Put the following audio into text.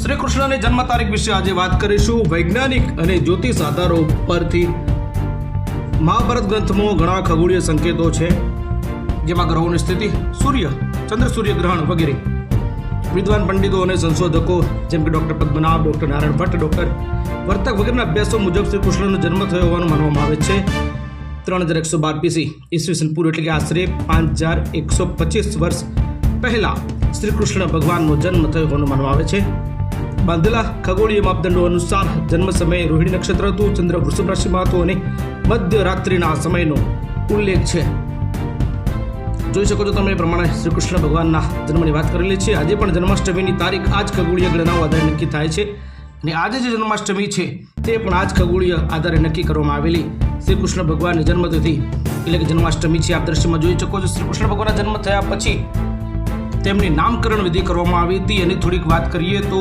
શ્રી કૃષ્ણની જન્મ તારીખ વિશે આજે વાત કરીશું. વૈજ્ઞાનિક અને જ્યોતિષ આધારો પરથી મહાભારત ગ્રંથમાં ઘણા ખગોળીય સંકેતો છે, જેમાં ગ્રહોની સ્થિતિ, સૂર્ય, ચંદ્ર સૂર્ય ગ્રહણ વગેરે. વિદ્વાન પંડિતો અને સંશોધકો જેમ કે doctor Padmanabh, doctor Narayan Bhatt, doctor Vartak વગેરેના અભ્યાસો મુજબ શ્રી કૃષ્ણનો જન્મ થયો હોવાનું માનવામાં આવે છે. 3112 BC ઈસવીસન પૂર્વ એટલે કે આશરે 5125 વર્ષ પહેલા શ્રી કૃષ્ણ ભગવાનનો જન્મ થયો હોવાનું માનવામાં આવે છે. બાંધેલા ખગોળીય માપદંડો અનુસાર જન્મ સમયે રોહિણી નક્ષત્ર હતું, ચંદ્ર વૃષભ રાશિમાં હતો અને મધ્ય રાત્રિના સમયનો ઉલ્લેખ છે. જોઈ શકો છો તમે એ પ્રમાણે શ્રી કૃષ્ણ ભગવાનના જન્મની વાત કરેલી છે. આજે પણ જન્માષ્ટમીની તારીખ આ જ ખગોળીય ગણનાઓ આધારે નક્કી થાય છે અને આજે જે જન્માષ્ટમી છે તે પણ આ જ ખગોળીય આધારે નક્કી કરવામાં આવેલી શ્રી કૃષ્ણ ભગવાનની જન્મતિથિ એટલે કે જન્માષ્ટમી છે. આપ દ્રશ્યમાં જોઈ શકો છો શ્રી કૃષ્ણ ભગવાનના જન્મ થયા પછી તેમની નામકરણ વિધિ કરવામાં આવી હતી. એની થોડીક વાત કરીએ તો